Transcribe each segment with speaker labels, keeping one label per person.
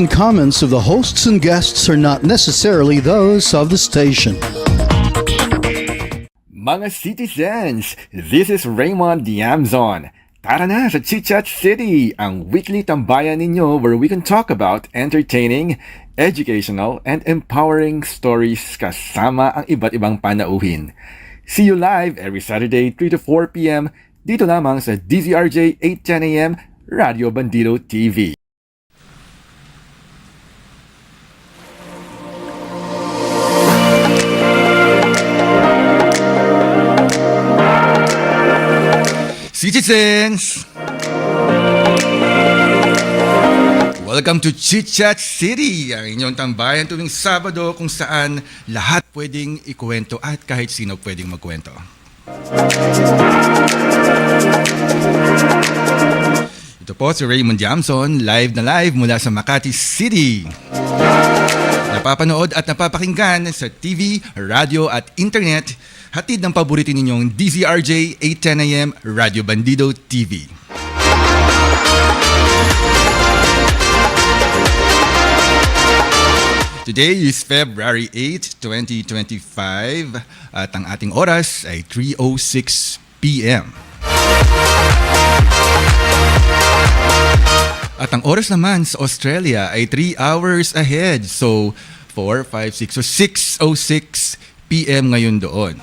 Speaker 1: and comments of the hosts and guests are not necessarily those of the station.
Speaker 2: Mga citizens, this is Raymond Diamzon. Tara na sa Chit-Chat City, ang weekly tambayan ninyo where we can talk about entertaining, educational, and empowering stories kasama ang iba't ibang panauhin. See you live every Saturday 3 to 4 p.m. dito lamang sa DZRJ 8:10 a.m. Radio Bandido TV.
Speaker 3: Citizens! Welcome to Chit-Chat City, ang inyong tambayan tuwing Sabado kung saan lahat pwedeng ikwento at kahit sino pwedeng magkwento. Ito po si Raymond Diamzon, live na live mula sa Makati City. Napapanood at napapakinggan sa TV, radio at internet. Hatid ng paborito ninyong DZRJ 8:10 a.m. Radio Bandido TV. Today is February 8, 2025 at ang ating oras ay 3:06 p.m. At ang oras naman sa Australia ay 3 hours ahead. So 4, 5, 6, so 6:06 p.m. ngayon doon.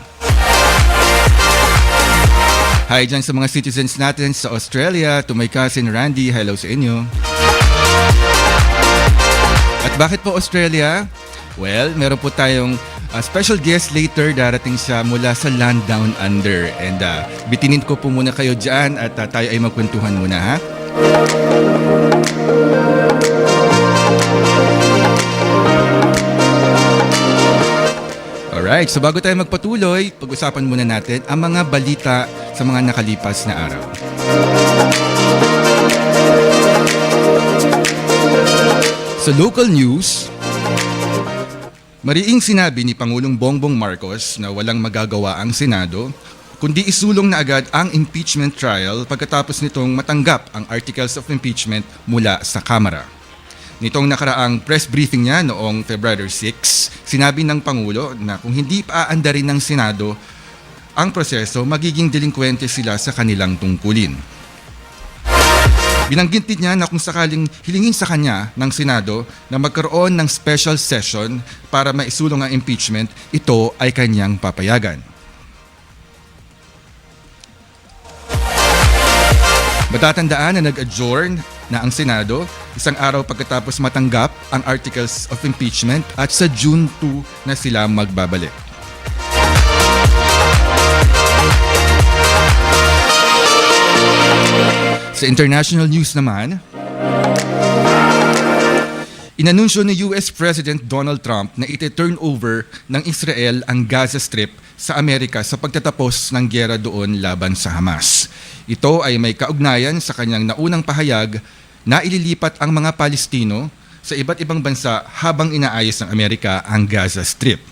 Speaker 3: Hi dyan sa mga citizens natin sa Australia. To my cousin Randy, hello sa inyo. At bakit po Australia? Well, meron po tayong special guest later. Darating siya mula sa Land Down Under. And bitinin ko po muna kayo dyan at tayo ay magkwentuhan muna, ha? Alright, so bago tayo magpatuloy, pag-usapan muna natin ang mga balita sa mga nakalipas na araw. Sa local news, mariing sinabi ni Pangulong Bongbong Marcos na walang magagawa ang Senado kundi isulong na agad ang impeachment trial pagkatapos nitong matanggap ang articles of impeachment mula sa Kamara. Nitong nakaraang press briefing niya noong February 6, sinabi ng Pangulo na kung hindi paaandarin ng Senado ang proseso, magiging delinkwente sila sa kanilang tungkulin. Binanggit niya na kung sakaling hilingin sa kanya ng Senado na magkaroon ng special session para maisulong ang impeachment, ito ay kanyang papayagan. Matatandaan na nag-adjourn na ang Senado isang araw pagkatapos matanggap ang articles of impeachment at sa June 2 na sila magbabalik. Sa international news naman, inanunsyo ni US President Donald Trump na iti-turn over ng Israel ang Gaza Strip sa Amerika sa pagtatapos ng giyera doon laban sa Hamas. Ito ay may kaugnayan sa kanyang naunang pahayag na ililipat ang mga Palestino sa iba't ibang bansa habang inaayos ng Amerika ang Gaza Strip.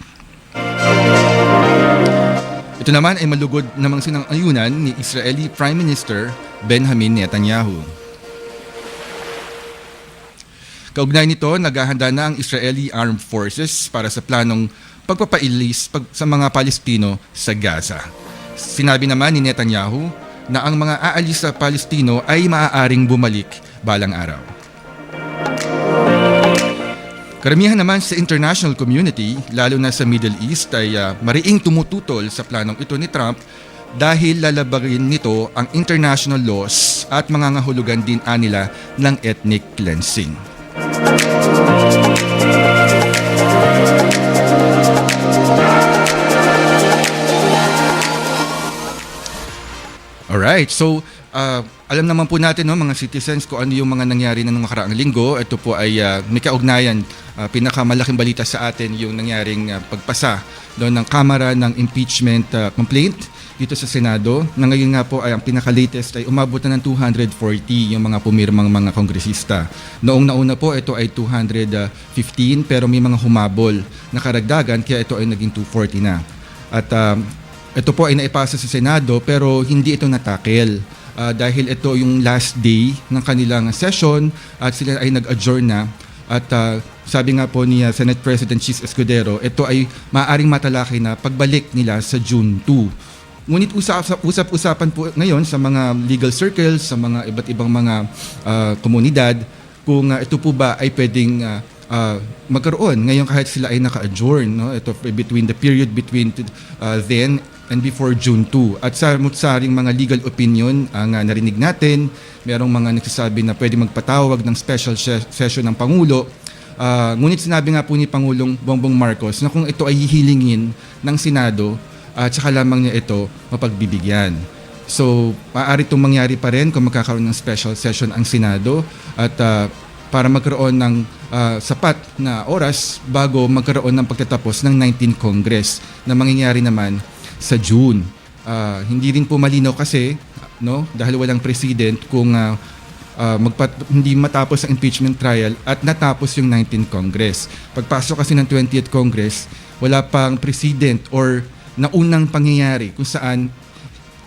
Speaker 3: Ito naman ay malugod namang sinang-ayunan ni Israeli Prime Minister Benjamin Netanyahu. Kaugnay nito, naghahanda na ang Israeli Armed Forces para sa planong pagpapailis sa mga Palestino sa Gaza. Sinabi naman ni Netanyahu na ang mga aalis sa Palestino ay maaaring bumalik balang araw. Karamihan naman sa international community, lalo na sa Middle East, ay mariing tumututol sa planong ito ni Trump dahil lalabagin nito ang international laws at mga ngahulugan din nila ng ethnic cleansing. Alright, so alam naman po natin, no, mga citizens, kung ano yung mga nangyari na nung nakaraang linggo. Ito po ay may kaugnayan. Pinakamalaking balita sa atin yung nangyaring pagpasa ng Kamara ng impeachment complaint dito sa Senado, na ngayon nga po ay ang pinaka-latest ay umabot na ng 240 yung mga pumirmang mga kongresista. Noong nauna po ito ay 215 pero may mga humabol na karagdagan kaya ito ay naging 240 na. At ito po ay naipasa sa Senado pero hindi ito natakel dahil ito yung last day ng kanilang session at sila ay nag-adjourn na At sabi nga po ni Senate President Chis Escudero, ito ay maaaring matalakay na pagbalik nila sa June 2. Ngunit usap-usapan po ngayon sa mga legal circles, sa mga iba't ibang mga komunidad, kung ito po ba ay pwedeng magkaroon ngayon kahit sila ay naka-adjourn, no? Ito between the period between then and before June 2. At sa mutsaring mga legal opinion ang narinig natin, merong mga nagsasabi na pwede magpatawag ng special session ng Pangulo. Ngunit sinabi nga po ni Pangulong Bongbong Marcos na kung ito ay hihilingin ng Senado, tsaka lamang niya ito mapagbibigyan. So, maaari itong mangyari pa rin kung magkakaroon ng special session ang Senado at para magkaroon ng sapat na oras bago magkaroon ng pagtatapos ng 19th Congress na mangyayari naman sa June. Hindi rin po malinaw kasi, no, dahil walang president kung hindi matapos ang impeachment trial at natapos yung 19th Congress. Pagpasok kasi ng 20th Congress, wala pang president or naunang pangyayari kung saan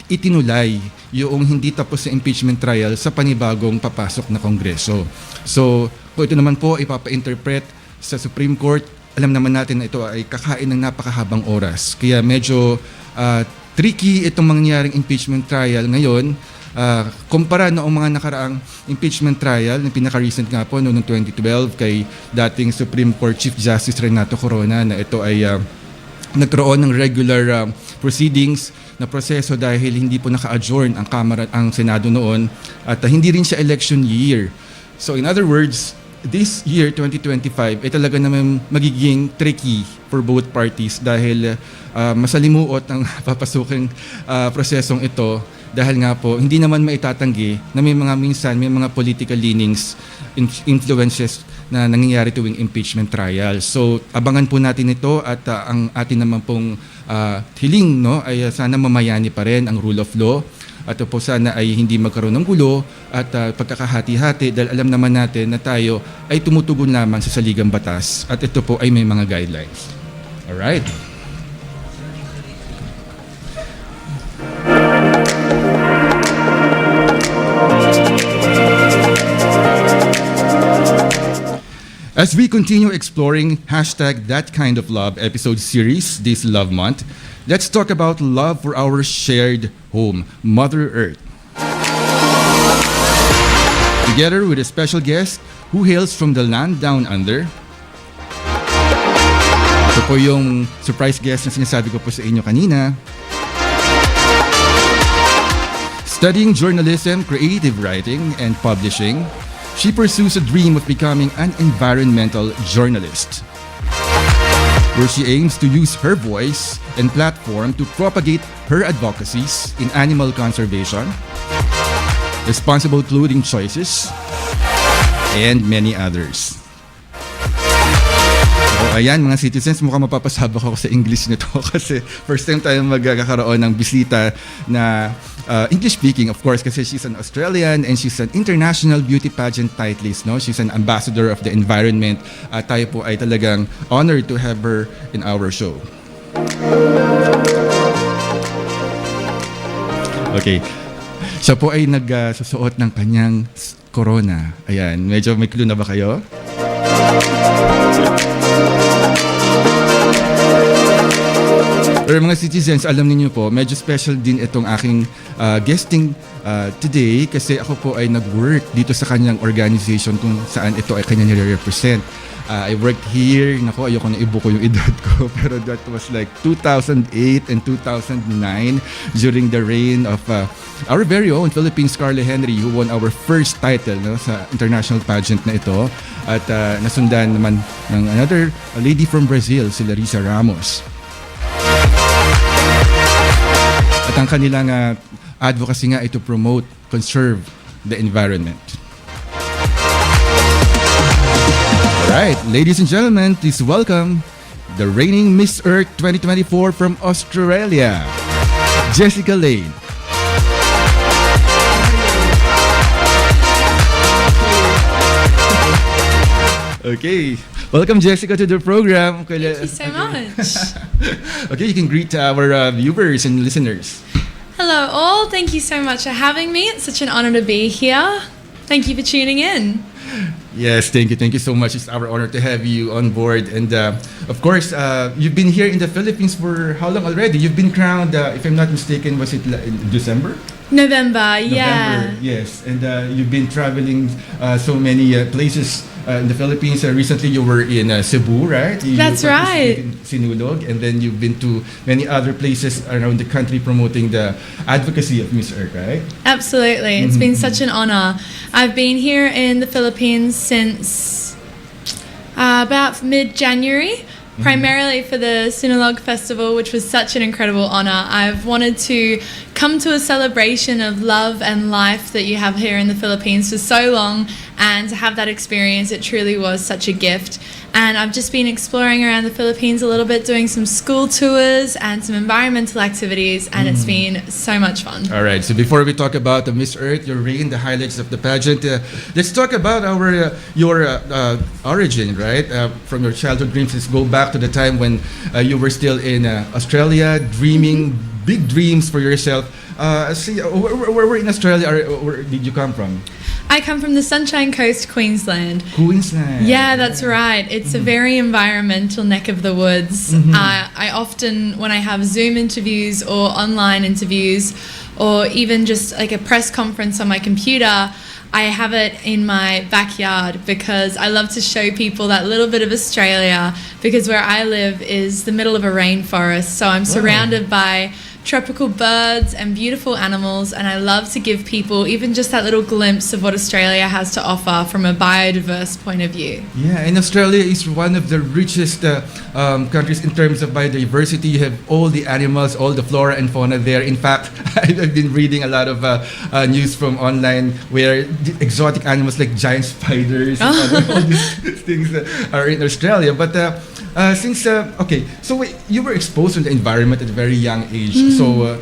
Speaker 3: itinulay yung hindi tapos sa impeachment trial sa panibagong papasok na Kongreso. So, kung ito naman po ipapa-interpret sa Supreme Court, alam naman natin na ito ay kakain ng napakahabang oras. Kaya medyo tricky itong mangyaring impeachment trial ngayon kumpara noong mga nakaraang impeachment trial na pinaka-recent nga po noong 2012 kay dating Supreme Court Chief Justice Renato Corona na ito ay nagkaroon ng regular proceedings na proseso dahil hindi po naka-adjourn ang Senado noon at hindi rin siya election year. So in other words, this year 2025 ay talaga naman magiging tricky for both parties dahil masalimuot ang papasuking prosesong ito dahil nga po hindi naman maitatanggi na may mga political leanings, influences na nangyayari tuwing impeachment trial. So abangan po natin ito at ang atin naman pong hiling, no, ay sana mamayani pa rin ang rule of law at po sana ay hindi magkaroon ng gulo at pagkakahati-hati dahil alam naman natin na tayo ay tumutugon lamang sa saligang batas at ito po ay may mga guidelines. Alright. As we continue exploring #ThatKindOfLove episode series this Love Month, let's talk about love for our shared home, Mother Earth. Together with a special guest who hails from the land down under. Ito po yung surprise guest na sinasabi ko po sa inyo kanina. Studying journalism, creative writing, and publishing, she pursues a dream of becoming an environmental journalist, where she aims to use her voice and platform to propagate her advocacies in animal conservation, responsible clothing choices, and many others. So, ayan mga citizens, mukhang mapapasabak ako sa English nito kasi first time tayo magkakaroon ng bisita na English speaking, of course, kasi she's an Australian and she's an international beauty pageant titleist, no? She's an ambassador of the environment. Tayo po ay talagang honored to have her in our show. Okay. Siya po ay nagsusuot ng kanyang corona. Ayan, medyo may clue na ba kayo? Pero mga citizens, alam niyo po, medyo special din itong aking guesting today kasi ako po ay nag-work dito sa kanyang organization kung saan ito ay kanya nire-represent. I worked here, naku, ayoko na ibuko yung edad ko, pero that was like 2008 and 2009 during the reign of our very own Philippine Scarlett Henry who won our first title, no, sa international pageant na ito. At nasundan naman ng another lady from Brazil, si Larissa Ramos. At ang kanilang advocacy nga ay to promote, conserve the environment. Alright, ladies and gentlemen, please welcome the reigning Miss Earth 2024 from Australia, Jessica Lane. Okay, welcome Jessica to the program.
Speaker 4: Thank you so much.
Speaker 3: Okay, you can greet our viewers and listeners.
Speaker 4: Hello all, thank you so much for having me. It's such an honor to be here. Thank you for tuning in.
Speaker 3: Yes, thank you. Thank you so much. It's our honor to have you on board. And of course, you've been here in the Philippines for how long already? You've been crowned, if I'm not mistaken, was it in December?
Speaker 4: November, yeah.
Speaker 3: November, yes. And you've been traveling so many places in the Philippines. Recently, you were in Cebu, right?
Speaker 4: That's
Speaker 3: you
Speaker 4: right.
Speaker 3: in Sinulog, and then you've been to many other places around the country promoting the advocacy of Miss Earth, right?
Speaker 4: Absolutely. It's been such an honor. I've been here in the Philippines since about mid-January, primarily for the Sinulog Festival, which was such an incredible honor. I've wanted to come to a celebration of love and life that you have here in the Philippines for so long, and to have that experience, it truly was such a gift. And I've just been exploring around the Philippines a little bit, doing some school tours and some environmental activities, and it's been so much fun.
Speaker 3: All right. So before we talk about the Miss Earth, your reign, the highlights of the pageant, let's talk about your origin, right? From your childhood dreams. Let's go back to the time when you were still in Australia, dreaming big dreams for yourself. Where in Australia where did you come from?
Speaker 4: I come from the Sunshine Coast, Queensland.
Speaker 3: Queensland.
Speaker 4: Yeah, that's right. It's a very environmental neck of the woods. I often, when I have Zoom interviews or online interviews, or even just like a press conference on my computer, I have it in my backyard because I love to show people that little bit of Australia, because where I live is the middle of a rainforest. So I'm surrounded by tropical birds and beautiful animals, and I love to give people even just that little glimpse of what Australia has to offer from a biodiverse point of view.
Speaker 3: Yeah, and Australia is one of the richest countries in terms of biodiversity. You have all the animals, all the flora and fauna there. In fact, I've been reading a lot of news from online where exotic animals like giant spiders and all these things are in Australia. But you were exposed to the environment at a very young age. So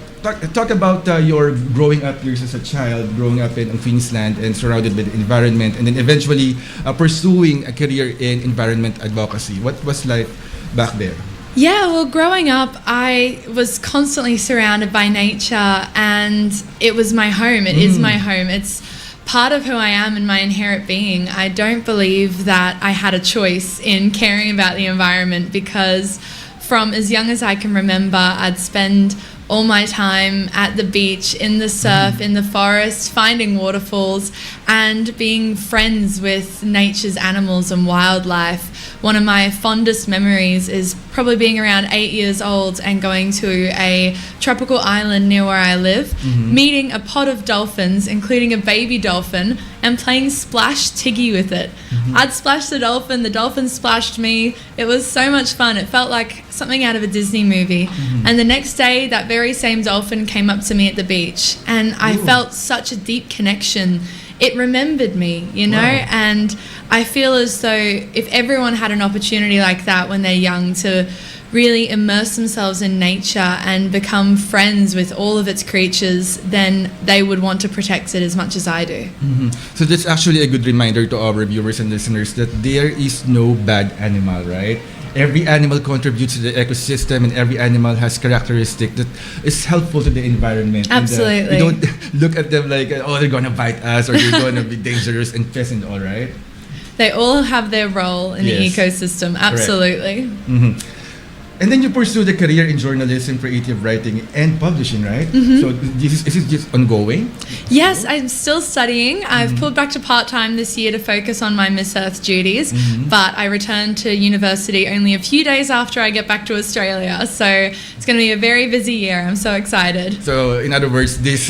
Speaker 3: talk about your growing up years as a child, growing up in Queensland and surrounded by the environment, and then eventually pursuing a career in environment advocacy. What was life back there?
Speaker 4: Yeah, well, growing up, I was constantly surrounded by nature, and it was my home. It is my home. It's part of who I am and my inherent being. I don't believe that I had a choice in caring about the environment, because from as young as I can remember, I'd spend all my time at the beach, in the surf, in the forest, finding waterfalls and being friends with nature's animals and wildlife. One of my fondest memories is probably being around 8 years old and going to a tropical island near where I live, meeting a pod of dolphins, including a baby dolphin, and playing splash tiggy with it. I'd splash the dolphin splashed me. It was so much fun. It felt like something out of a Disney movie. And the next day, that very same dolphin came up to me at the beach, and I felt such a deep connection. It remembered me, you know, and I feel as though if everyone had an opportunity like that when they're young to really immerse themselves in nature and become friends with all of its creatures, then they would want to protect it as much as I do.
Speaker 3: So that's actually a good reminder to our viewers and listeners that there is no bad animal, right? Every animal contributes to the ecosystem, and every animal has characteristic that is helpful to the environment.
Speaker 4: Absolutely.
Speaker 3: And, you don't look at them like, oh, they're gonna bite us, or they're gonna be dangerous and pests and all, right?
Speaker 4: They all have their role in the ecosystem. Absolutely.
Speaker 3: And then you pursue the career in journalism, creative writing, and publishing, right? So is it just ongoing?
Speaker 4: Yes, I'm still studying. I've pulled back to part-time this year to focus on my Miss Earth duties, but I returned to university only a few days after I get back to Australia. So it's going to be a very busy year. I'm so excited.
Speaker 3: So in other words, this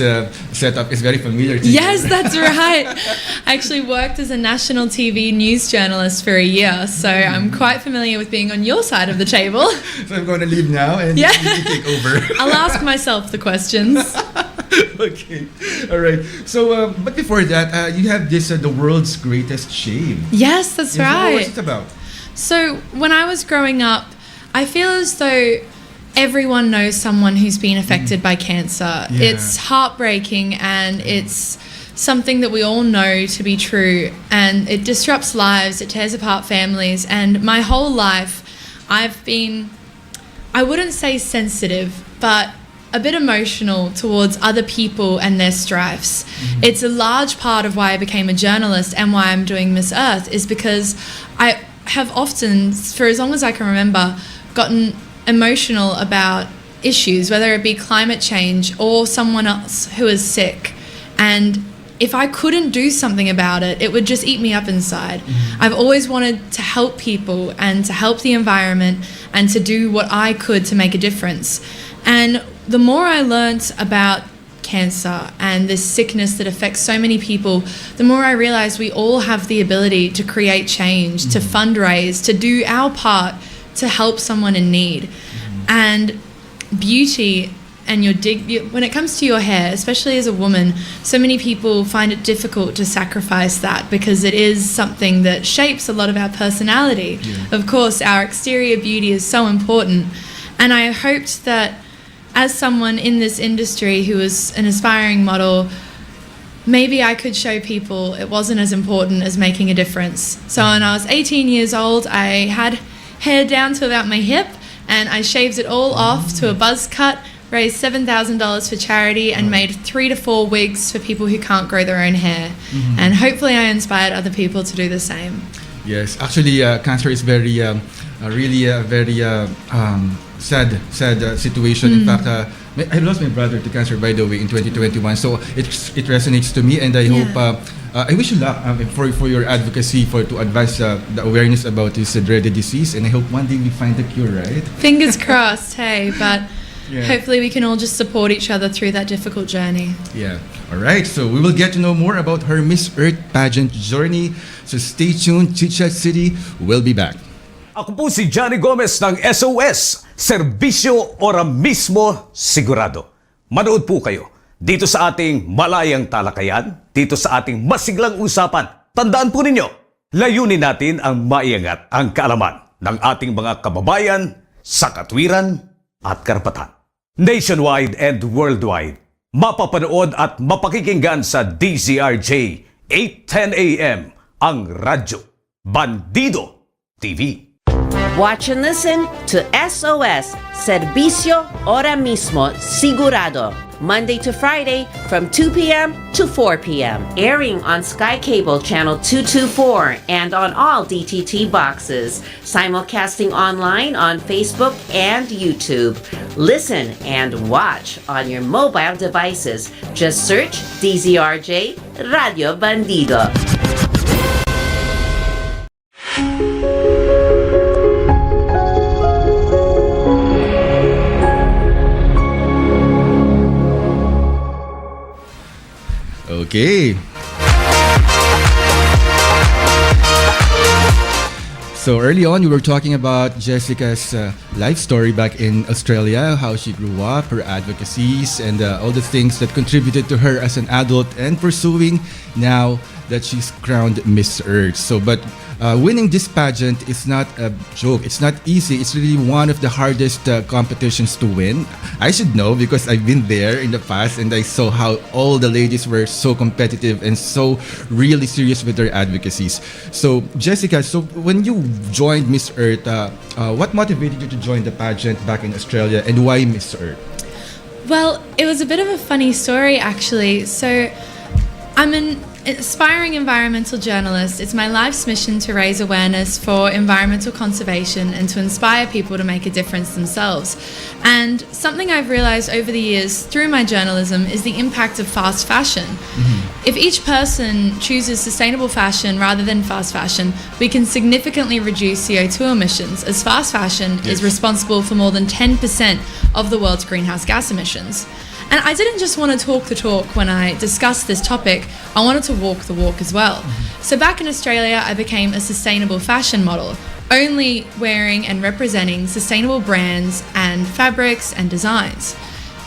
Speaker 3: setup is very familiar to you.
Speaker 4: Yes, that's right. I actually worked as a national TV news journalist for a year, so I'm quite familiar with being on your side of the table.
Speaker 3: So I'm going to leave now and you take over.
Speaker 4: I'll ask myself the questions.
Speaker 3: Okay. All right. So, but before that, you have this, the world's greatest shame.
Speaker 4: Yes, that's right.
Speaker 3: What's it about?
Speaker 4: So when I was growing up, I feel as though everyone knows someone who's been affected by cancer.
Speaker 3: Yeah.
Speaker 4: It's heartbreaking, and it's something that we all know to be true, and it disrupts lives, it tears apart families, and my whole life I've been, I wouldn't say sensitive, but a bit emotional towards other people and their strifes. It's a large part of why I became a journalist and why I'm doing Miss Earth, is because I have often, for as long as I can remember, gotten emotional about issues, whether it be climate change or someone else who is sick. And if I couldn't do something about it, it would just eat me up inside. I've always wanted to help people and to help the environment and to do what I could to make a difference. And the more I learnt about cancer and this sickness that affects so many people, the more I realized we all have the ability to create change, to fundraise, to do our part to help someone in need. And beauty and when it comes to your hair, especially as a woman, so many people find it difficult to sacrifice that because it is something that shapes a lot of our personality. Of course, our exterior beauty is so important. And I hoped that as someone in this industry who was an aspiring model, maybe I could show people it wasn't as important as making a difference. So when I was 18 years old, I had hair down to about my hip, and I shaved it all off to a buzz cut, raised $7,000 for charity, and made 3 to 4 wigs for people who can't grow their own hair. And hopefully I inspired other people to do the same.
Speaker 3: Yes, actually, cancer is very, really a very sad situation. In fact, I lost my brother to cancer, by the way, in 2021. So it resonates to me, and I hope. I wish you luck for your advocacy to advance the awareness about this dreaded disease, and I hope one day we find the cure, right?
Speaker 4: Fingers crossed, hey, but hopefully we can all just support each other through that difficult journey.
Speaker 3: Yeah. All right. So we will get to know more about her Miss Earth pageant journey. So stay tuned. Chit-Chat City will be back.
Speaker 5: Ako po si Johnny Gomez ng SOS, Serbisyo Ora Mismo Sigurado. Manood po kayo dito sa ating malayang talakayan, dito sa ating masiglang usapan. Tandaan po ninyo, layunin natin ang maiangat ang kaalaman ng ating mga kababayan sa katwiran at karapatan. Nationwide and worldwide, mapapanood at mapakikinggan sa DZRJ 8:10 AM ang Radyo Bandido TV.
Speaker 6: Watch and listen to SOS, Servicio Ora Mismo Sigurado, Monday to Friday from 2 p.m. to 4 p.m. Airing on Sky Cable Channel 224 and on all DTT boxes. Simulcasting online on Facebook and YouTube. Listen and watch on your mobile devices. Just search DZRJ Radio Bandido.
Speaker 3: Okay. So early on, we were talking about Jessica's life story back in Australia, how she grew up, her advocacies, and all the things that contributed to her as an adult and pursuing now that she's crowned Miss Earth. So, but winning this pageant is not a joke. It's not easy. It's really one of the hardest competitions to win. I should know because I've been there in the past and I saw how all the ladies were so competitive and so really serious with their advocacies. So, Jessica, so when you joined Miss Earth, what motivated you to join the pageant back in Australia, and why Miss Earth?
Speaker 4: Well, it was a bit of a funny story, actually. So I'm an aspiring environmental journalist. It's my life's mission to raise awareness for environmental conservation and to inspire people to make a difference themselves. And something I've realized over the years through my journalism is the impact of fast fashion. If each person chooses sustainable fashion rather than fast fashion, we can significantly reduce CO2 emissions, as fast fashion is responsible for more than 10% of the world's greenhouse gas emissions. And I didn't just want to talk the talk when I discussed this topic, I wanted to walk the walk as well. So back in Australia, I became a sustainable fashion model, only wearing and representing sustainable brands and fabrics and designs.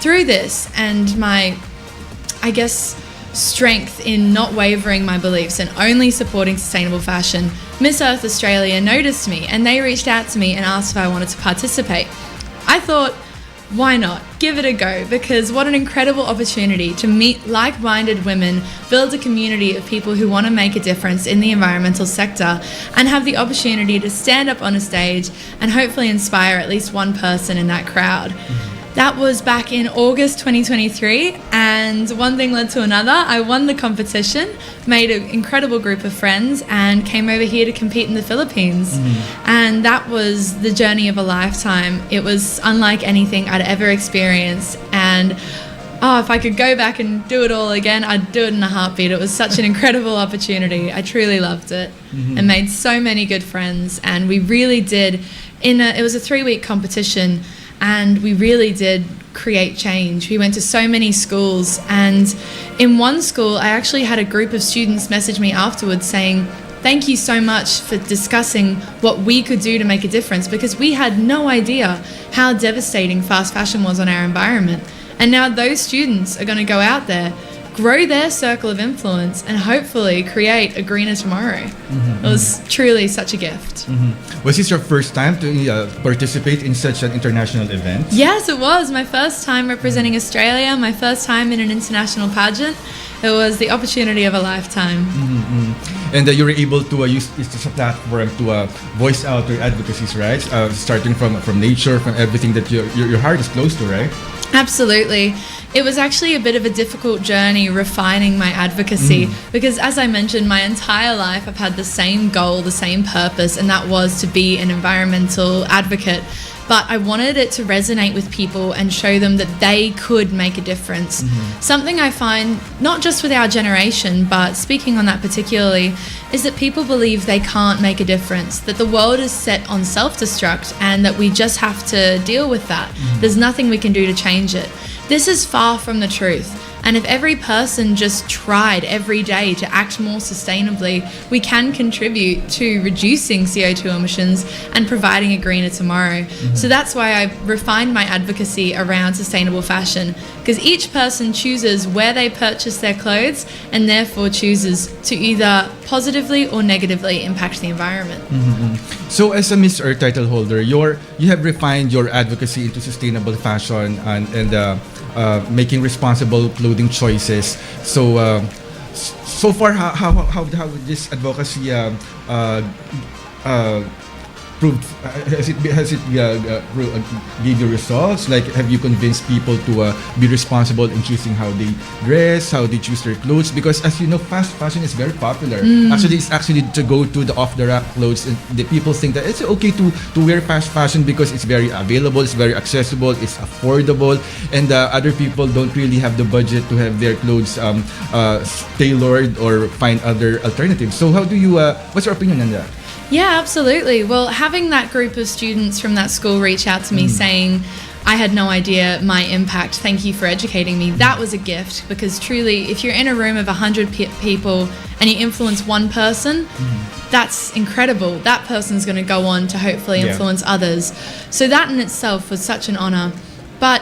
Speaker 4: Through this and my, I guess, strength in not wavering my beliefs and only supporting sustainable fashion, Miss Earth Australia noticed me and they reached out to me and asked if I wanted to participate. I thought, why not? Give it a go, because what an incredible opportunity to meet like-minded women, build a community of people who want to make a difference in the environmental sector, and have the opportunity to stand up on a stage and hopefully inspire at least one person in that crowd. That was back in August 2023, and one thing led to another. I won the competition, made an incredible group of friends, and came over here to compete in the Philippines. And that was the journey of a lifetime. It was unlike anything I'd ever experienced, and if I could go back and do it all again, I'd do it in a heartbeat. It was such an incredible opportunity. I truly loved it and made so many good friends, and we really did. It was a 3-week competition, and we really did create change. We went to so many schools, and in one school I actually had a group of students message me afterwards saying, "Thank you so much for discussing what we could do to make a difference," because we had no idea how devastating fast fashion was on our environment. And now those students are going to go out there, grow their circle of influence, and hopefully create a greener tomorrow. It was truly such a gift.
Speaker 3: Was this your first time to participate in such an international event?
Speaker 4: Yes, it was my first time representing Australia, my first time in an international pageant. It was the opportunity of a lifetime.
Speaker 3: And you were able to use this as a platform to voice out your advocacies, right? Starting from nature, from everything that your heart is close to, right?
Speaker 4: Absolutely. It was actually a bit of a difficult journey refining my advocacy because, as I mentioned, my entire life I've had the same goal, the same purpose, and that was to be an environmental advocate. But I wanted it to resonate with people and show them that they could make a difference. Something I find, not just with our generation, but speaking on that particularly, is that people believe they can't make a difference, that the world is set on self-destruct and that we just have to deal with that. There's nothing we can do to change it. This is far from the truth. And if every person just tried every day to act more sustainably, we can contribute to reducing CO2 emissions and providing a greener tomorrow. So that's why I refined my advocacy around sustainable fashion, because each person chooses where they purchase their clothes and therefore chooses to either positively or negatively impact the environment.
Speaker 3: So as a Miss Earth title holder, you have refined your advocacy into sustainable fashion and making responsible clothing choices. So so far, how this advocacy proved? Has it gave you results? Like, have you convinced people to be responsible in choosing how they dress, how they choose their clothes? Because as you know, fast fashion is very popular. Actually, it's actually to go to the off-the-rack clothes, and the people think that it's okay to wear fast fashion because it's very available, it's very accessible, it's affordable, and other people don't really have the budget to have their clothes tailored or find other alternatives. So how do you? What's your opinion on that?
Speaker 4: Yeah, absolutely. Well, having that group of students from that school reach out to me saying, "I had no idea my impact. Thank you for educating me." That was a gift, because truly, if you're in a room of 100 people and you influence one person, that's incredible. That person's going to go on to hopefully influence others. So that in itself was such an honor. But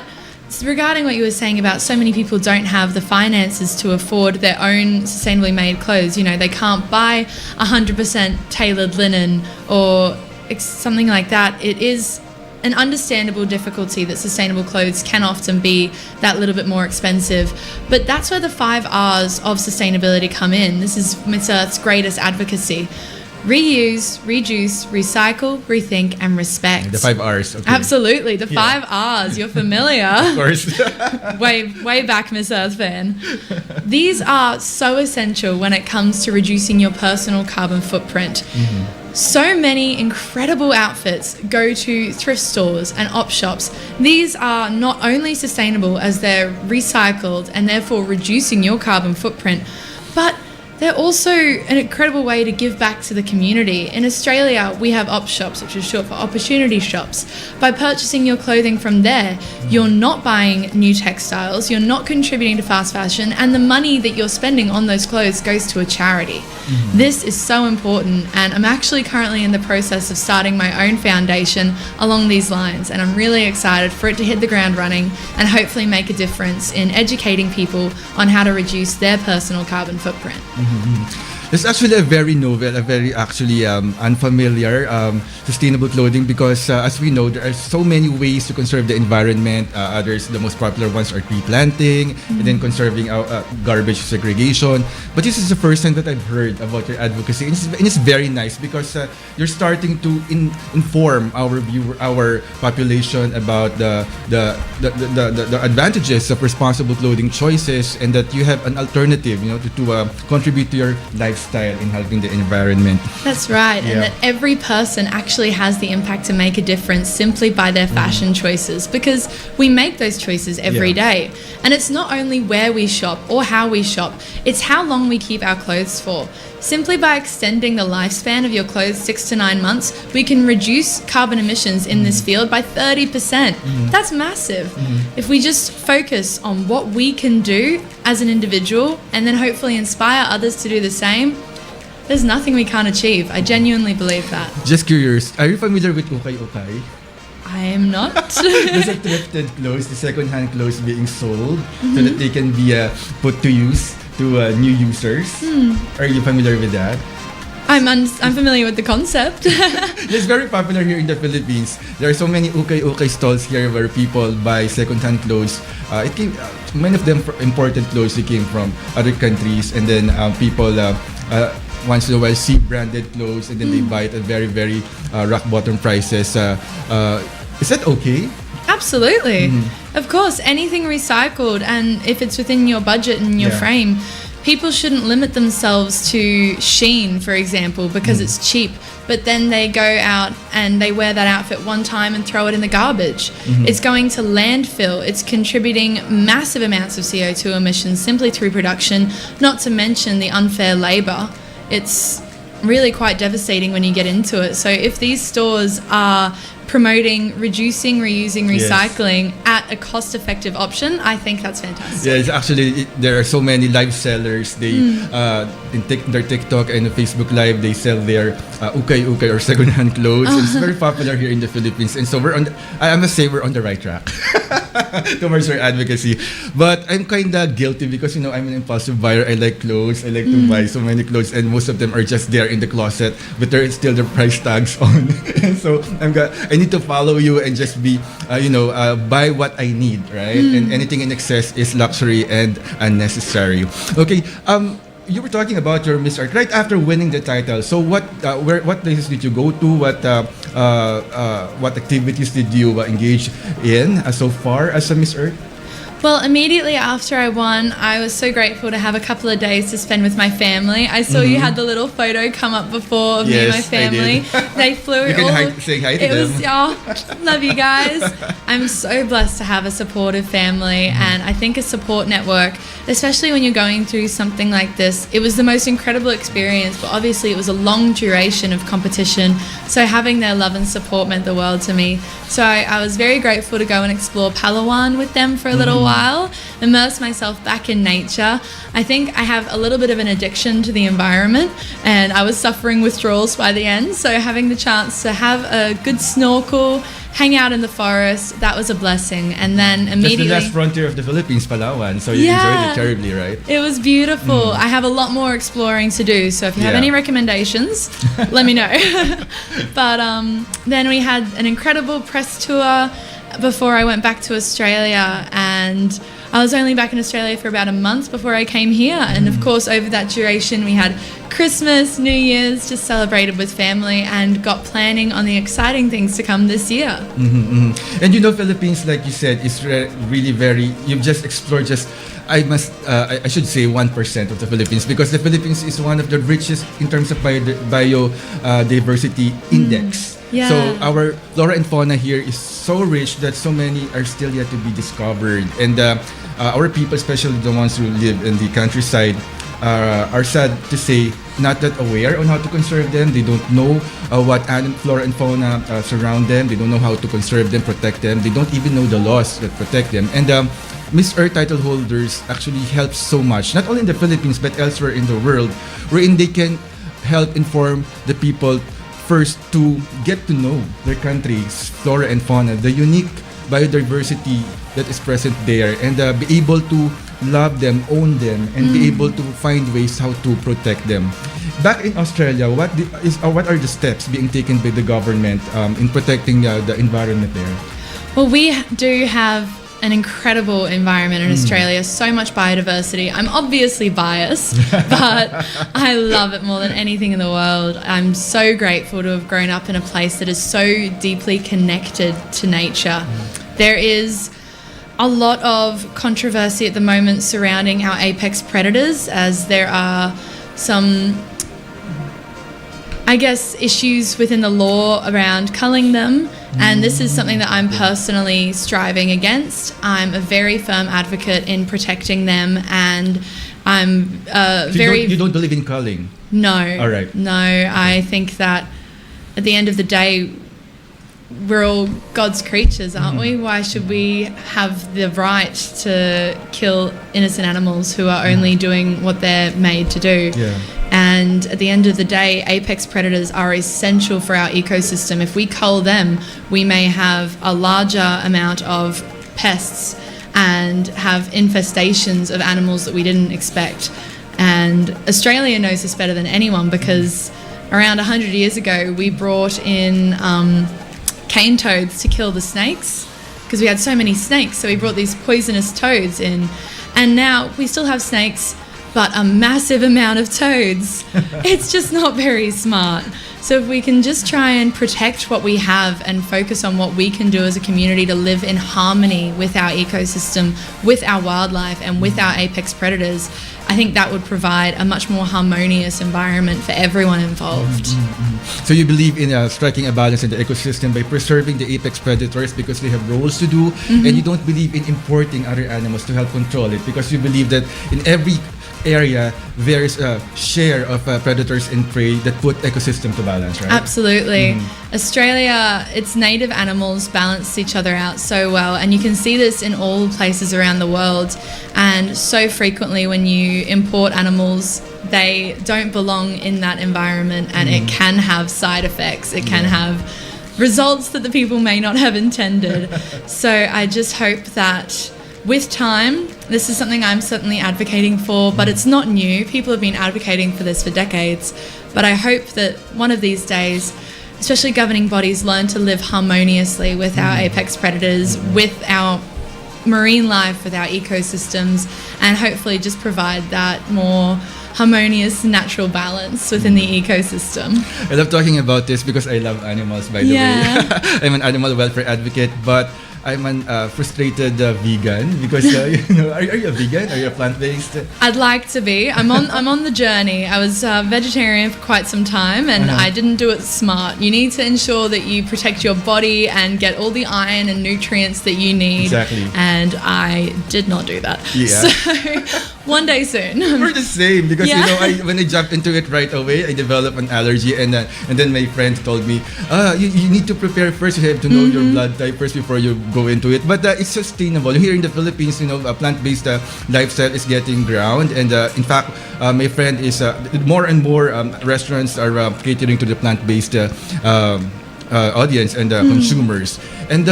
Speaker 4: regarding what you were saying about so many people don't have the finances to afford their own sustainably made clothes, you know, they can't buy 100% tailored linen or something like that. It is an understandable difficulty that sustainable clothes can often be that little bit more expensive. But that's where the 5 R's of sustainability come in. This is Miss Earth's greatest advocacy. Reuse, reduce, recycle, rethink, and respect.
Speaker 3: The 5 R's. Okay.
Speaker 4: Absolutely, the 5 R's. You're familiar.
Speaker 3: Of course.
Speaker 4: way back, Miss Earth fan. These are so essential when it comes to reducing your personal carbon footprint. So many incredible outfits go to thrift stores and op shops. These are not only sustainable as they're recycled and therefore reducing your carbon footprint, but they're also an incredible way to give back to the community. In Australia, we have op shops, which is short for opportunity shops. By purchasing your clothing from there, you're not buying new textiles, you're not contributing to fast fashion, and the money that you're spending on those clothes goes to a charity. This is so important, and I'm actually currently in the process of starting my own foundation along these lines, and I'm really excited for it to hit the ground running and hopefully make a difference in educating people on how to reduce their personal carbon footprint.
Speaker 3: It's actually a very novel, a very actually unfamiliar sustainable clothing because as we know, there are so many ways to conserve the environment. Others, the most popular ones are tree planting and then conserving garbage segregation. But this is the first time that I've heard about your advocacy, and it's very nice because you're starting to inform our population about the advantages of responsible clothing choices, and that you have an alternative, to contribute to your lifestyle in helping the environment.
Speaker 4: That's right, and that every person actually has the impact to make a difference simply by their fashion choices, because we make those choices every day. And it's not only where we shop or how we shop, it's how long we keep our clothes for. Simply by extending the lifespan of your clothes 6 to 9 months, we can reduce carbon emissions in this field by 30%. That's massive. If we just focus on what we can do as an individual and then hopefully inspire others to do the same, there's nothing we can't achieve. I genuinely believe that.
Speaker 3: Just curious, are you familiar with ukay-ukay?
Speaker 4: I am not.
Speaker 3: Those are thrifted clothes, the second-hand clothes being sold so that they can be put to use to new users. Are you familiar with that?
Speaker 4: I'm familiar with the concept.
Speaker 3: It's very popular here in the Philippines. There are so many ukay-ukay stalls here where people buy second-hand clothes. Many of them imported clothes. They came from other countries, and then people once in a while see branded clothes, and then they buy it at very, very rock bottom prices. Is that okay?
Speaker 4: Absolutely. Of course, anything recycled, and if it's within your budget and your frame, people shouldn't limit themselves to Shein, for example, because it's cheap, but then they go out and they wear that outfit one time and throw it in the garbage. It's going to landfill. It's contributing massive amounts of CO2 emissions simply through production, not to mention the unfair labor. It's really quite devastating when you get into it. So if these stores are promoting reducing, reusing, recycling at a cost-effective option, I think that's fantastic.
Speaker 3: Yes, actually, there are so many live sellers. They in their TikTok and Facebook Live, they sell their ukay-ukay or second-hand clothes. It's very popular here in the Philippines, and so I must say we're on the right track towards our advocacy. But I'm kind of guilty because I'm an impulsive buyer. I like clothes. I like to buy so many clothes, and most of them are just there in the closet, but there is still the price tags on. And so I need to follow you and just be, buy what I need, right? And anything in excess is luxury and unnecessary. Okay, you were talking about your Miss Earth right after winning the title. So what places did you go to? What activities did you engage in so far as a Miss Earth?
Speaker 4: Well, immediately after I won, I was so grateful to have a couple of days to spend with my family. I saw you had the little photo come up before of me and my family. They flew
Speaker 3: you can say hi to them.
Speaker 4: Love you guys. I'm so blessed to have a supportive family, and I think a support network, especially when you're going through something like this. It was the most incredible experience, but obviously it was a long duration of competition. So having their love and support meant the world to me. So I was very grateful to go and explore Palawan with them for a little while, immerse myself back in nature. I think I have a little bit of an addiction to the environment, and I was suffering withdrawals by the end. So having the chance to have a good snorkel, hang out in the forest, that was a blessing. And then immediately...
Speaker 3: That's the last frontier of the Philippines, Palawan. So you enjoyed it terribly, right?
Speaker 4: It was beautiful. I have a lot more exploring to do. So if you have any recommendations, let me know. But then we had an incredible press tour before I went back to Australia, and I was only back in Australia for about a month before I came here. And of course, over that duration, we had Christmas, New Year's, just celebrated with family and got planning on the exciting things to come this year.
Speaker 3: And Philippines, like you said, is really very, you've just explored I should say 1% of the Philippines, because the Philippines is one of the richest in terms of biodiversity index.
Speaker 4: Yeah.
Speaker 3: So our flora and fauna here is so rich that so many are still yet to be discovered. And our people, especially the ones who live in the countryside, are sad to say not that aware on how to conserve them. They don't know what flora and fauna surround them. They don't know how to conserve them, protect them. They don't even know the laws that protect them. And Miss Earth title holders actually help so much, not only in the Philippines but elsewhere in the world, wherein they can help inform the people first to get to know their country's flora and fauna, the unique biodiversity that is present there, and be able to love them, own them, and be able to find ways how to protect them. Back in Australia, what are the steps being taken by the government in protecting the environment there?
Speaker 4: Well, we do have an incredible environment in Australia, so much biodiversity. I'm obviously biased, but I love it more than anything in the world. I'm so grateful to have grown up in a place that is so deeply connected to nature. There is a lot of controversy at the moment surrounding our apex predators, as there are some, I guess, issues within the law around culling them. And this is something that I'm personally striving against. I'm a very firm advocate in protecting them, and I'm
Speaker 3: You don't believe in culling?
Speaker 4: No.
Speaker 3: All right.
Speaker 4: No, I think that at the end of the day, we're all God's creatures, aren't we? Why should we have the right to kill innocent animals who are only doing what they're made to do?
Speaker 3: Yeah.
Speaker 4: And at the end of the day, apex predators are essential for our ecosystem. If we cull them, we may have a larger amount of pests and have infestations of animals that we didn't expect. And Australia knows this better than anyone, because around 100 years ago, we brought in cane toads to kill the snakes, because we had so many snakes. So we brought these poisonous toads in, and now we still have snakes, but a massive amount of toads. It's just not very smart. So if we can just try and protect what we have and focus on what we can do as a community to live in harmony with our ecosystem, with our wildlife, and with our apex predators, I think that would provide a much more harmonious environment for everyone involved.
Speaker 3: So you believe in striking a balance in the ecosystem by preserving the apex predators because they have roles to do, and you don't believe in importing other animals to help control it, because you believe that in every area there is a share of predators and prey that put ecosystem to balance, right?
Speaker 4: Absolutely. Australia, its native animals balance each other out so well, and you can see this in all places around the world. And so frequently when you import animals, they don't belong in that environment, and it can have side effects. It can have results that the people may not have intended. So I just hope that with time, this is something I'm certainly advocating for, but it's not new. People have been advocating for this for decades. But I hope that one of these days, especially governing bodies, learn to live harmoniously with our apex predators, with our marine life, with our ecosystems, and hopefully just provide that more harmonious natural balance within the ecosystem.
Speaker 3: I love talking about this because I love animals, by the way. I'm an animal welfare advocate, but I'm a frustrated vegan because are you a vegan? Are you a plant-based?
Speaker 4: I'd like to be. I'm on the journey. I was vegetarian for quite some time, and I didn't do it smart. You need to ensure that you protect your body and get all the iron and nutrients that you need.
Speaker 3: Exactly.
Speaker 4: And I did not do that.
Speaker 3: Yeah.
Speaker 4: So one day soon.
Speaker 3: We're the same because
Speaker 4: Yeah.
Speaker 3: when I jumped into it right away, I developed an allergy, and then my friend told me, you need to prepare first. You have to know your blood type first before you go into it. But it's sustainable. Here in the Philippines, a plant-based lifestyle is getting ground, and in fact, my friend is more and more restaurants are catering to the plant-based audience and consumers. And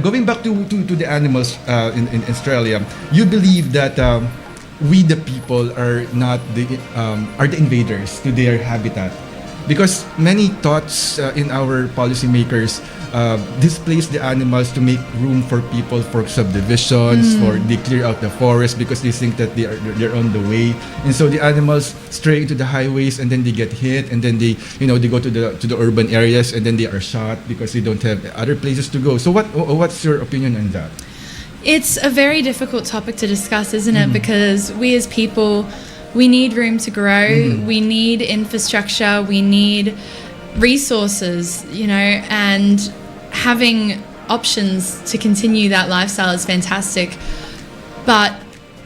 Speaker 3: going back to the animals in Australia, you believe that we the people are not are the invaders to their habitat, because many thoughts in our policymakers displace the animals to make room for people for subdivisions, for they clear out the forest because they think that they're on the way, and so the animals stray into the highways, and then they get hit, and then they go to the urban areas, and then they are shot because they don't have other places to go. So what's your opinion on that?
Speaker 4: It's a very difficult topic to discuss, isn't it? Because we as people, we need room to grow, we need infrastructure, we need resources, and having options to continue that lifestyle is fantastic. But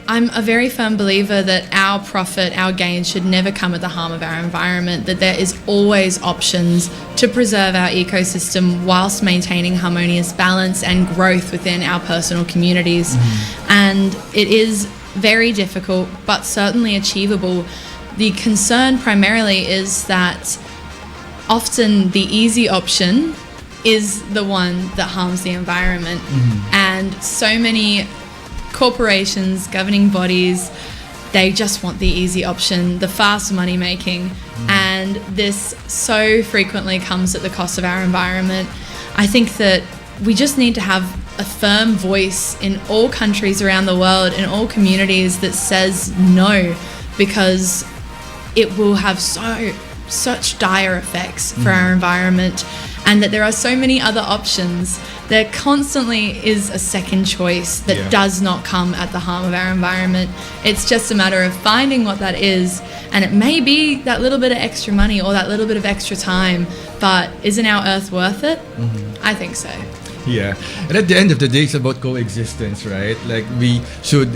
Speaker 4: I'm a very firm believer that our profit, our gain should never come at the harm of our environment, that there is always options to preserve our ecosystem whilst maintaining harmonious balance and growth within our personal communities. And it is very difficult, but certainly achievable. The concern primarily is that often the easy option is the one that harms the environment. And so many corporations, governing bodies, they just want the easy option, the fast money making, and this so frequently comes at the cost of our environment. I think that we just need to have a firm voice in all countries around the world, in all communities, that says no, because it will have such dire effects for our environment, and that there are so many other options. There constantly is a second choice that does not come at the harm of our environment. It's just a matter of finding what that is, and it may be that little bit of extra money or that little bit of extra time, but isn't our Earth worth it? I think so.
Speaker 3: Yeah, and at the end of the day, it's about coexistence, right? Like, we should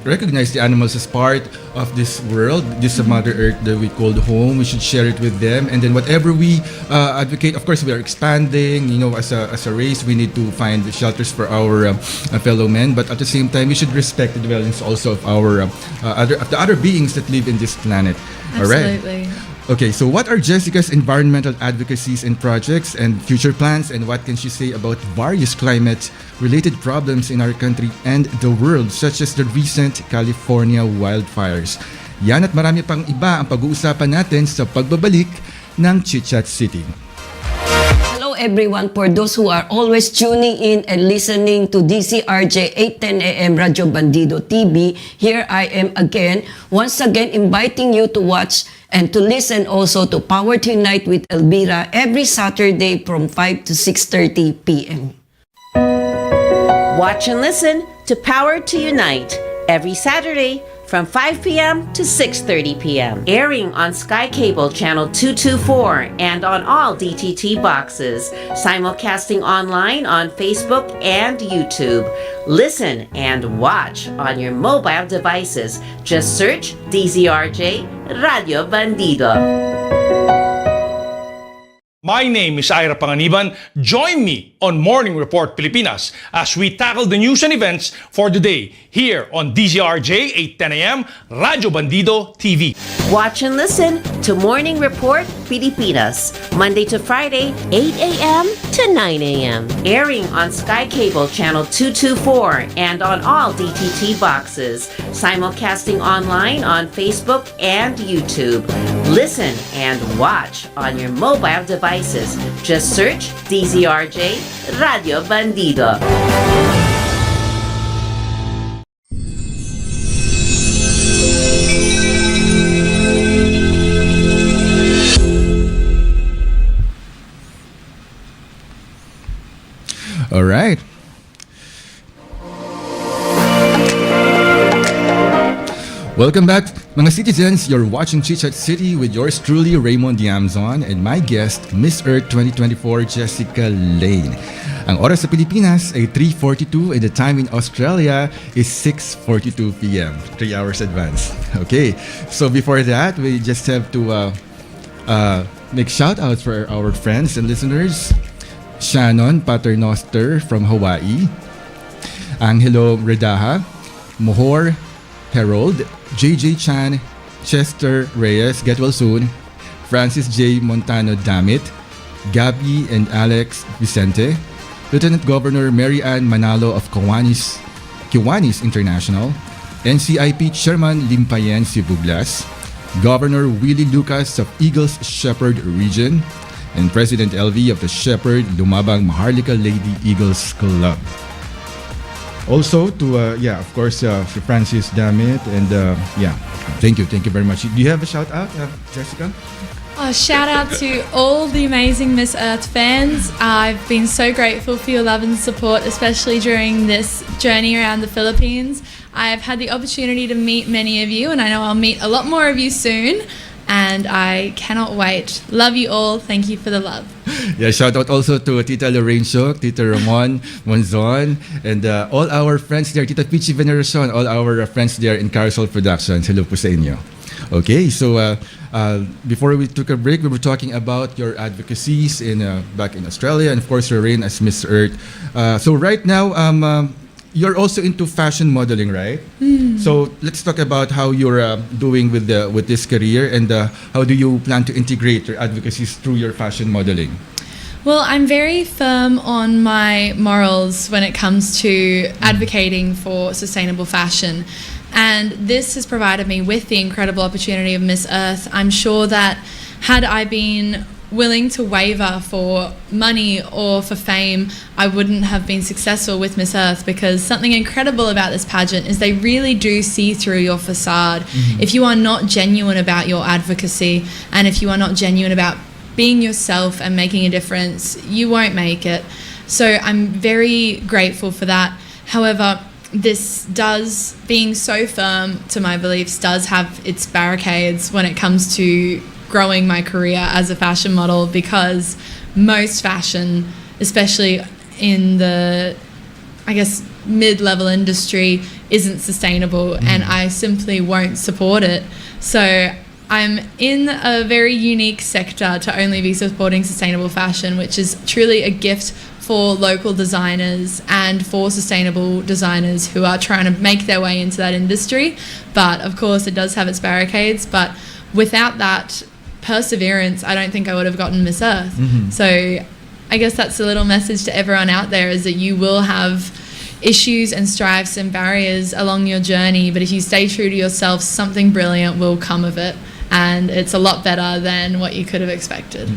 Speaker 3: recognize the animals as part of this world, this Mother Earth that we call home. We should share it with them, and then whatever we advocate, of course, we are expanding. You know, as a race, we need to find shelters for our fellow men, but at the same time, we should respect the dwellings also of our the other beings that live in this planet.
Speaker 4: Absolutely.
Speaker 3: All right. Okay, so what are Jessica's environmental advocacies and projects and future plans, and what can she say about various climate-related problems in our country and the world, such as the recent California wildfires? Yan at marami pang iba ang pag-uusapan natin sa pagbabalik ng Chit-Chat City.
Speaker 7: Hello everyone, for those who are always tuning in and listening to DCRJ 8:10 AM Radio Bandido TV, here I am again, once again inviting you to watch and to listen also to Power to Unite with Elvira every Saturday from 5 to 6:30 p.m.
Speaker 6: Watch and listen to Power to Unite every Saturday from 5 p.m. to 6:30 p.m. Airing on Sky Cable Channel 224 and on all DTT boxes. Simulcasting online on Facebook and YouTube. Listen and watch on your mobile devices. Just search DZRJ Radio Bandido.
Speaker 8: My name is 𝗖𝗵𝗶𝘁𝗵𝘁. Join me on Morning Report Pilipinas as we tackle the news and events for the day here on DZRJ 8:10 AM Radio Bandido TV.
Speaker 6: Watch and listen to Morning Report Pilipinas, Monday to Friday, 8 a.m. to 9 a.m. Airing on Sky Cable Channel 224 and on all DTT boxes. Simulcasting online on Facebook and YouTube. Listen and watch on your mobile devices. Just search DZRJ Radio Bandido.
Speaker 3: All right. Welcome back, mga citizens. You're watching Chit-Chat City with yours truly, Raymond Diamzon, and my guest, Miss Earth 2024, Jessica Lane. Ang oras sa Pilipinas ay 3:42 and the time in Australia is 6:42 p.m. 3 hours advance. Okay, so before that, we just have to make shout-outs for our friends and listeners. Shannon Paternoster from Hawaii, Angelo Redaha, Mohor Harold, JJ Chan, Chester Reyes, get well soon, Francis J. Montano Damit, Gabby and Alex Vicente, Lieutenant Governor Mary Ann Manalo of Kiwanis International, NCIP Chairman Limpayen Sibuglas, Governor Willie Lucas of Eagles Shepherd Region, and President LV of the Shepherd Lumabang Maharlika Lady Eagles Club. Also to of course Francis Damit, and thank you very much. Do you have a shout out, Jessica?
Speaker 4: Shout out to all the amazing Miss Earth fans. I've been so grateful for your love and support, especially during this journey around the Philippines. I've had the opportunity to meet many of you, and I know I'll meet a lot more of you soon. And I cannot wait. Love you all. Thank you for the love.
Speaker 3: Yeah, shout out also to Tita Lorraine Shook, Tita Ramon Monzon, and all our friends there, Tita Pichi Veneracion, all our friends there in Carousel Productions. Hello po sa inyo. Okay, so before we took a break, we were talking about your advocacies in back in Australia, and of course your reign as Miss Earth. So right now, you're also into fashion modeling, right? So let's talk about how you're doing with this career, and how do you plan to integrate your advocacies through your fashion modeling?
Speaker 4: Well, I'm very firm on my morals when it comes to advocating for sustainable fashion. And this has provided me with the incredible opportunity of Miss Earth. I'm sure that had I been willing to waver for money or for fame, I wouldn't have been successful with Miss Earth, because something incredible about this pageant is they really do see through your facade. If you are not genuine about your advocacy, and if you are not genuine about being yourself and making a difference, you won't make it. So I'm very grateful for that. However, this does, being so firm to my beliefs, does have its barricades when it comes to growing my career as a fashion model, because most fashion, especially in the, I guess, mid-level industry, isn't sustainable, and I simply won't support it. So I'm in a very unique sector to only be supporting sustainable fashion, which is truly a gift for local designers and for sustainable designers who are trying to make their way into that industry. But of course it does have its barricades, but without that perseverance, I don't think I would have gotten Miss Earth. So I guess that's a little message to everyone out there, is that you will have issues and strifes and barriers along your journey, but if you stay true to yourself, something brilliant will come of it, and it's a lot better than what you could have expected.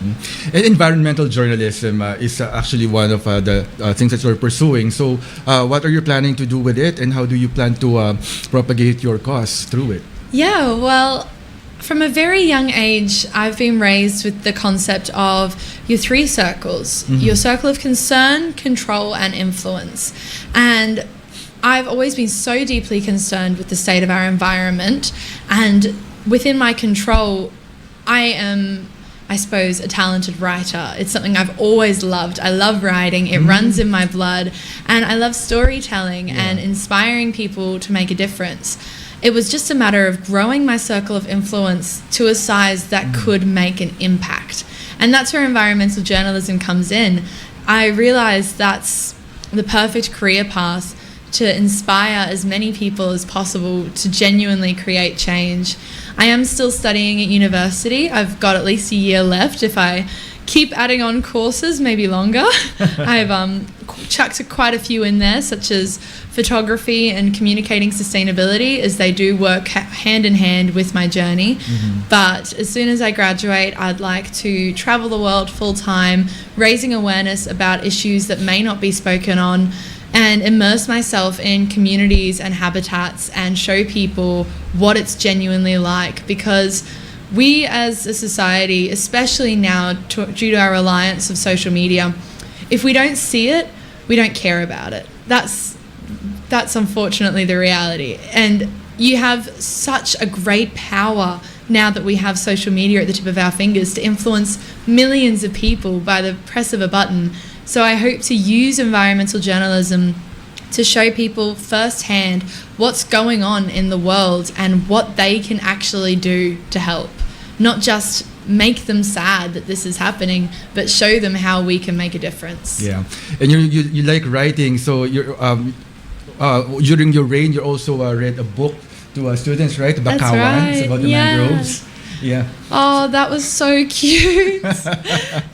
Speaker 3: And environmental journalism is actually one of the things that you're pursuing. So what are you planning to do with it, and how do you plan to propagate your cause through it?
Speaker 4: Yeah, well, from a very young age, I've been raised with the concept of your three circles: your circle of concern, control, and influence. And I've always been so deeply concerned with the state of our environment, and within my control, I am, I suppose, a talented writer. It's something I've always loved. I love writing. It runs in my blood, and I love storytelling and inspiring people to make a difference. It was just a matter of growing my circle of influence to a size that could make an impact. And that's where environmental journalism comes in. I realized that's the perfect career path to inspire as many people as possible to genuinely create change. I am still studying at university. I've got at least a year left. If I keep adding on courses, maybe longer. I've chucked quite a few in there, such as photography and communicating sustainability, as they do work hand in hand with my journey. But as soon as I graduate, I'd like to travel the world full time, raising awareness about issues that may not be spoken on, and immerse myself in communities and habitats and show people what it's genuinely like. Because we as a society, especially now due to our reliance of social media, if we don't see it, we don't care about it. That's unfortunately the reality. And you have such a great power now that we have social media at the tip of our fingers to influence millions of people by the press of a button. So I hope to use environmental journalism to show people firsthand what's going on in the world and what they can actually do to help. Not just make them sad that this is happening, but show them how we can make a difference.
Speaker 3: Yeah, and you like writing, so you're during your reign, you also read a book to students, right?
Speaker 4: That's
Speaker 3: 𝗵𝗁𝗶𝘁,
Speaker 4: right.
Speaker 3: it's about the
Speaker 4: Yeah.
Speaker 3: mangroves. Yeah.
Speaker 4: Oh, that was so cute.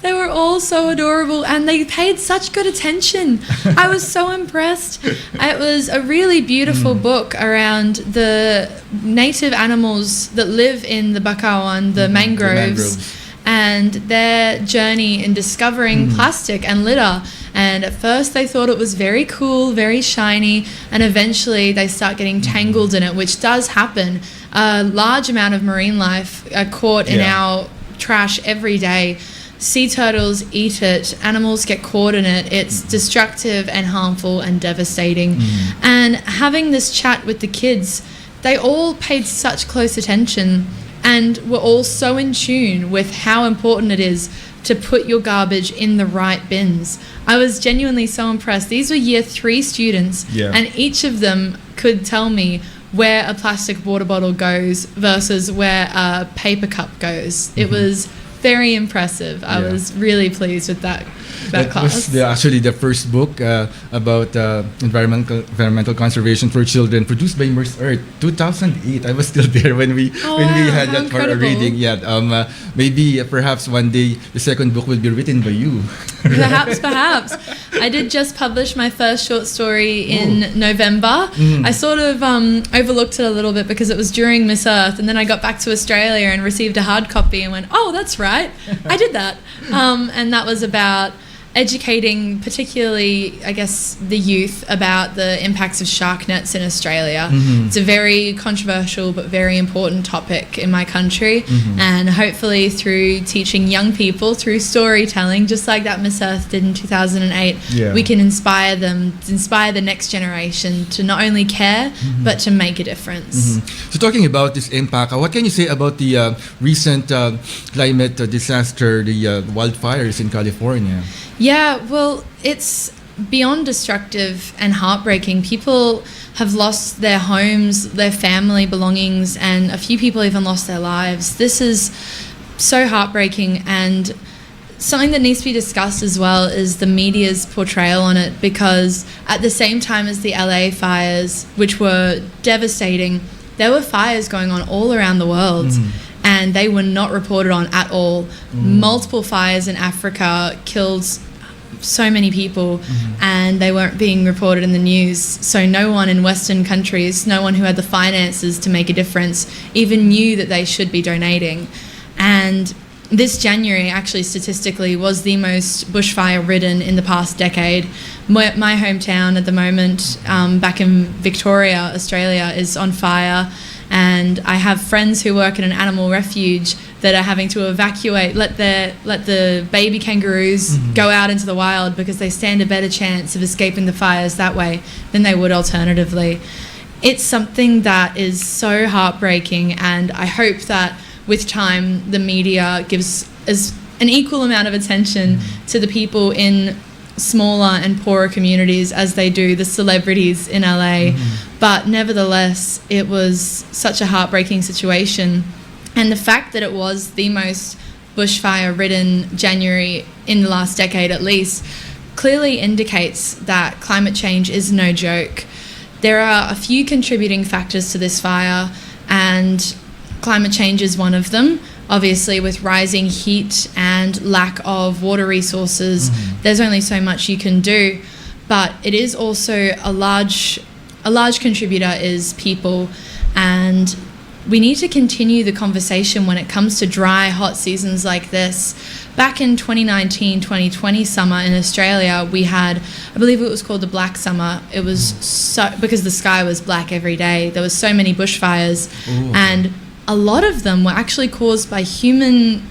Speaker 4: They were all so adorable, and they paid such good attention. I was so impressed. It was a really beautiful book around the native animals that live in the 𝗵𝗁𝗶𝘁, the mangroves, and their journey in discovering plastic and litter. And at first they thought it was very cool, very shiny, and eventually they start getting tangled in it, which does happen. A large amount of marine life are caught in our trash every day. Sea turtles eat it, animals get caught in it. It's destructive and harmful and devastating. And having this chat with the kids, they all paid such close attention and were all so in tune with how important it is to put your garbage in the right bins. I was genuinely so impressed. These were year 3 students, and each of them could tell me where a plastic water bottle goes versus where a paper cup goes. It was very impressive. I
Speaker 3: Yeah.
Speaker 4: was really pleased with that
Speaker 3: That
Speaker 4: class.
Speaker 3: was actually the first book about environmental conservation for children, produced by Merce Earth, 2008. I was still there when we
Speaker 4: Oh,
Speaker 3: when we
Speaker 4: wow,
Speaker 3: had
Speaker 4: how
Speaker 3: that for a
Speaker 4: incredible.
Speaker 3: reading. Yeah, maybe perhaps one day the second book will be written by you.
Speaker 4: Perhaps. I did just publish my first short story in November. I sort of overlooked it a little bit because it was during Miss Earth, and then I got back to Australia and received a hard copy and went, oh, that's right, I did that. And that was about educating, particularly, I guess, the youth about the impacts of shark nets in Australia. It's a very controversial but very important topic in my country, and hopefully through teaching young people through storytelling, just like that Miss Earth did in 2008,
Speaker 3: Yeah.
Speaker 4: we can inspire the next generation to not only care but to make a difference.
Speaker 3: So talking about this impact, what can you say about the recent climate disaster, the wildfires in California?
Speaker 4: Yeah, well, it's beyond destructive and heartbreaking. People have lost their homes, their family belongings, and a few people even lost their lives. This is so heartbreaking, and something that needs to be discussed as well is the media's portrayal on it, because at the same time as the LA fires, which were devastating, there were fires going on all around the world. And they were not reported on at all. Multiple fires in Africa killed so many people, and they weren't being reported in the news. So no one in Western countries, no one who had the finances to make a difference, even knew that they should be donating. And this January, actually, statistically, was the most bushfire-ridden in the past decade. My hometown at the moment, back in Victoria, Australia, is on fire. And I have friends who work in an animal refuge that are having to evacuate, let the baby kangaroos go out into the wild because they stand a better chance of escaping the fires that way than they would alternatively. It's something that is so heartbreaking, and I hope that with time the media gives as an equal amount of attention to the people in smaller and poorer communities as they do the celebrities in LA. But nevertheless, it was such a heartbreaking situation. And the fact that it was the most bushfire-ridden January in the last decade at least clearly indicates that climate change is no joke. There are a few contributing factors to this fire, and climate change is one of them. Obviously, with rising heat and lack of water resources, there's only so much you can do. But it is also a large contributor is people, and we need to continue the conversation when it comes to dry, hot seasons like this. Back in 2019-2020 summer in Australia, we had, I believe it was called the Black Summer. It was so, because the sky was black every day. There was so many bushfires, and a lot of them were actually caused by human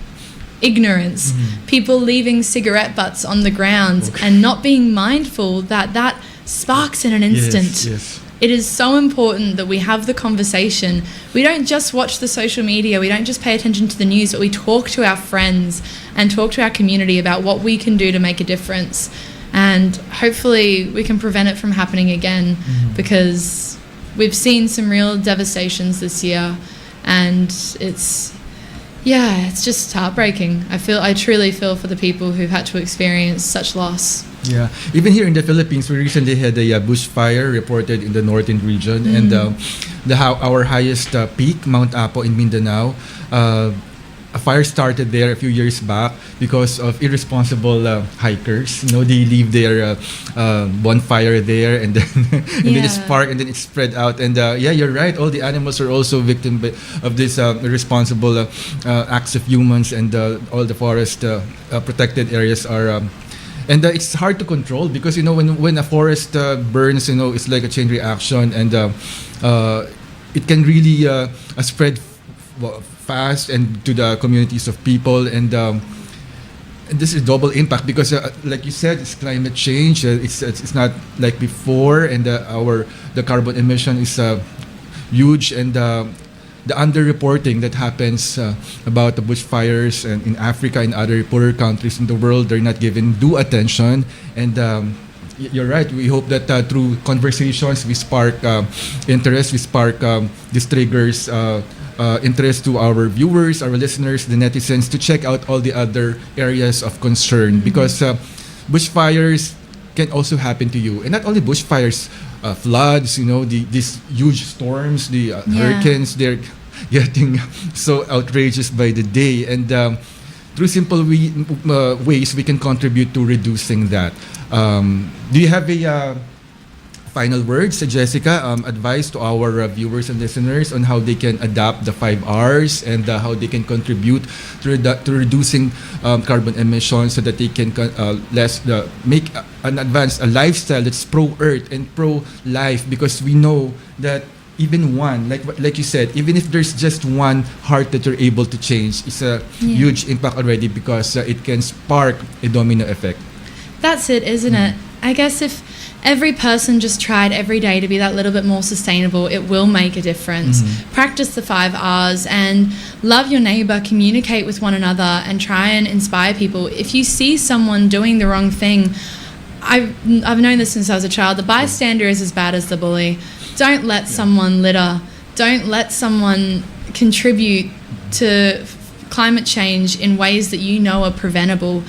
Speaker 4: ignorance. People leaving cigarette butts on the ground and not being mindful that sparks in an instant.
Speaker 3: Yes.
Speaker 4: It is so important that we have the conversation. We don't just watch the social media, we don't just pay attention to the news, but we talk to our friends and talk to our community about what we can do to make a difference. And hopefully we can prevent it from happening again, because we've seen some real devastations this year, and it's just heartbreaking. I truly feel for the people who've had to experience such loss.
Speaker 3: Yeah, even here in the Philippines, we recently had a bushfire reported in the northern region, and our highest peak, Mount Apo in Mindanao, a fire started there a few years back because of irresponsible hikers. You know, they leave their bonfire there, and then then it sparked, and then it spread out. And you're right. All the animals are also victim of this irresponsible acts of humans, and all the forest protected areas are. And it's hard to control, because when a forest burns, it's like a chain reaction, and it can really spread fast and to the communities of people, and this is double impact because, like you said, it's climate change. It's not like before, and the carbon emission is huge, and the underreporting that happens about the bushfires and in Africa and other poorer countries in the world, they're not given due attention. And you're right. We hope that through conversations we spark interest, we spark this triggers interest to our viewers, our listeners, the netizens, to check out all the other areas of concern, because bushfires can also happen to you, and not only bushfires, floods. These huge storms, the hurricanes. They're getting so outrageous by the day, and through simple ways we can contribute to reducing that. Do you have a final words, Jessica, advice to our viewers and listeners on how they can adapt the 5 Rs, and how they can contribute to reducing carbon emissions, so that they can make a lifestyle that's pro-earth and pro-life? Because we know that even one, like you said, even if there's just one heart that you're able to change, it's a huge impact already, because it can spark a domino effect.
Speaker 4: That's it, isn't it? I guess if every person just tried every day to be that little bit more sustainable, it will make a difference. Practice the 5 Rs and love your neighbor, communicate with one another, and try and inspire people. If you see someone doing the wrong thing, I've known this since I was a child, the bystander is as bad as the bully. Don't let someone litter. Don't let someone contribute to climate change in ways that you know are preventable.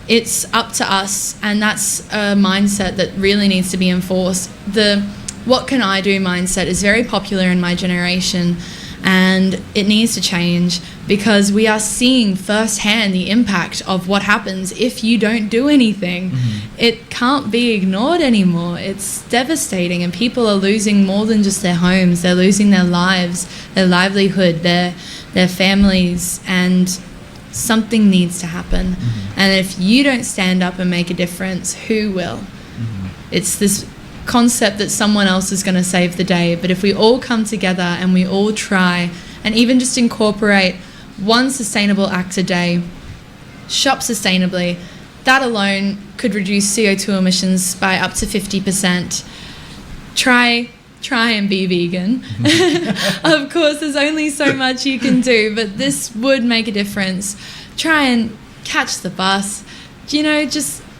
Speaker 4: It's up to us, and that's a mindset that really needs to be enforced. The what can I do mindset is very popular in my generation, and it needs to change, because we are seeing firsthand the impact of what happens if you don't do anything. It can't be ignored anymore. It's devastating, and people are losing more than just their homes. They're losing their lives, their livelihood, their families, and something needs to happen. And if you don't stand up and make a difference, who will? It's this concept that someone else is going to save the day. But if we all come together and we all try, and even just incorporate one sustainable act a day, shop sustainably, that alone could reduce CO2 emissions by up to 50%. Try and be vegan. Of course, there's only so much you can do, but this would make a difference. Try and catch the bus.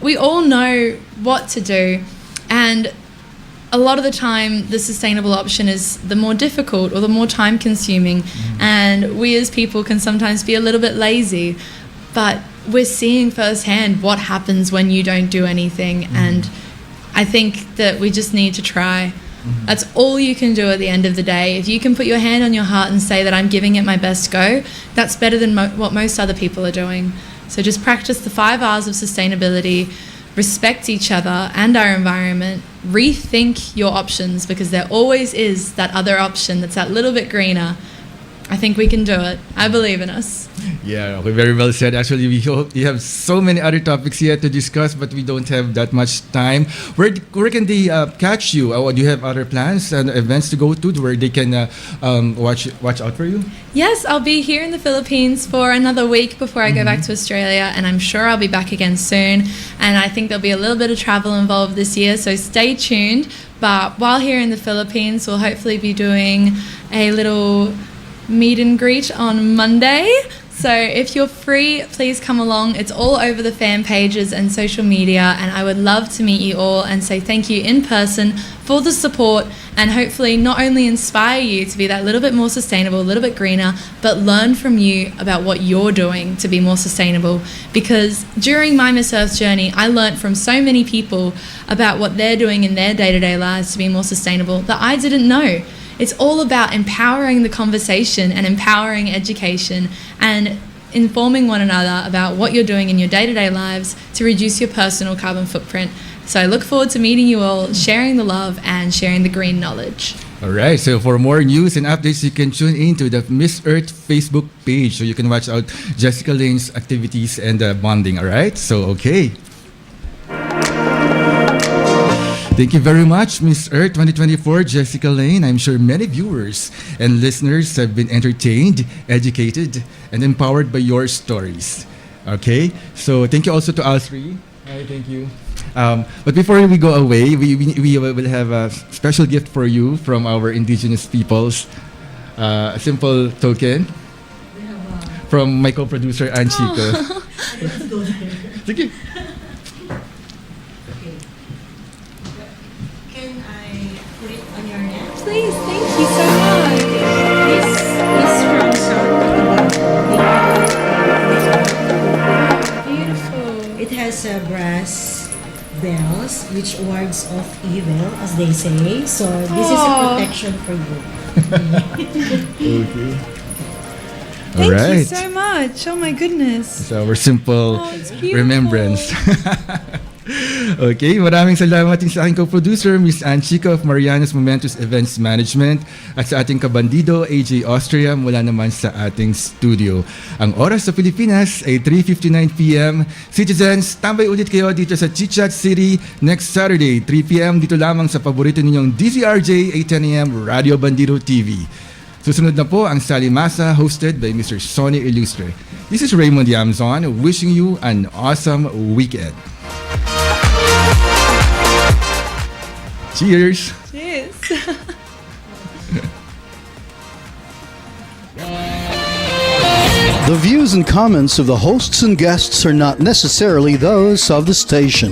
Speaker 4: We all know what to do, and a lot of the time the sustainable option is the more difficult or the more time consuming, and we as people can sometimes be a little bit lazy, but we're seeing firsthand what happens when you don't do anything, and I think that we just need to try. That's all you can do at the end of the day. If you can put your hand on your heart and say that I'm giving it my best go, that's better than what most other people are doing. So just practice the 5 Rs of sustainability, respect each other and our environment, rethink your options, because there always is that other option that's that little bit greener. I think we can do it. I believe in us.
Speaker 3: Yeah, okay, very well said. Actually, we have so many other topics yet to discuss, but we don't have that much time. Where can they catch you? Do you have other plans and events to go to where they can watch out for you?
Speaker 4: Yes, I'll be here in the Philippines for another week before I go back to Australia, and I'm sure I'll be back again soon. And I think there'll be a little bit of travel involved this year, so stay tuned. But while here in the Philippines, we'll hopefully be doing a little meet and greet on Monday. So if you're free, please come along. It's all over the fan pages and social media, and I would love to meet you all and say thank you in person for the support, and hopefully not only inspire you to be that little bit more sustainable, a little bit greener, but learn from you about what you're doing to be more sustainable. Because during my Miss Earth journey, I learned from so many people about what they're doing in their day-to-day lives to be more sustainable that I didn't know. It's all about empowering the conversation and empowering education and informing one another about what you're doing in your day-to-day lives to reduce your personal carbon footprint. So I look forward to meeting you all, sharing the love and sharing the green knowledge.
Speaker 3: All right, so for more news and updates, you can tune in to the Miss Earth Facebook page, so you can watch out Jessica Lane's activities and bonding. All right, so okay. Thank you very much, Miss Earth 2024, Jessica Lane. I'm sure many viewers and listeners have been entertained, educated, and empowered by your stories. Okay, so thank you also to all three. Hi, thank you. But before we go away, we will have a special gift for you from our indigenous peoples. A simple token from my co-producer, Ann Chico. Thank you.
Speaker 4: Please, thank you so much. Yes,
Speaker 9: which wards off evil, as they say. So this is a protection for you.
Speaker 4: Thank you
Speaker 3: Alright.
Speaker 4: so much. Oh my goodness.
Speaker 3: So, our simple
Speaker 4: It's beautiful.
Speaker 3: remembrance. Okay, maraming salamat din sa aking co-producer, Miss Ann Chico of Mariana's Momentous Events Management, at sa ating kabandido, AJ Austria, mula naman sa ating studio. Ang oras sa Pilipinas ay 3:59 p.m. Citizens, tambay ulit kayo dito sa Chitchat City next Saturday, 3 p.m. dito lamang sa paborito ninyong DZRJ 810 AM Radio Bandido TV. Susunod na po ang Salimasa, hosted by Mr. Sonny Illustre. This is Raymond Diamzon, wishing you an awesome weekend. Cheers!
Speaker 4: Cheers.
Speaker 1: The views and comments of the hosts and guests are not necessarily those of the station.